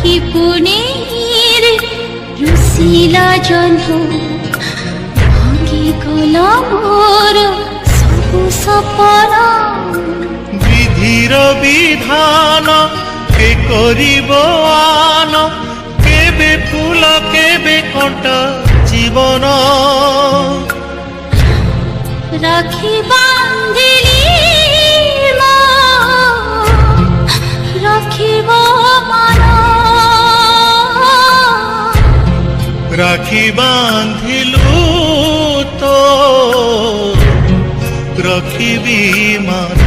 রাখি পুনের রুশিলা জহ্ন ভাঙি গলা মোর সবু সপনা। বিধির বিধান কে করিব আন, কেবে ফুল কেবে কଣ୍ଟା জীবন। রাখি বান্ধিলি রাখিব মান, রাখি বান্ধিলু তো রখিবি মান।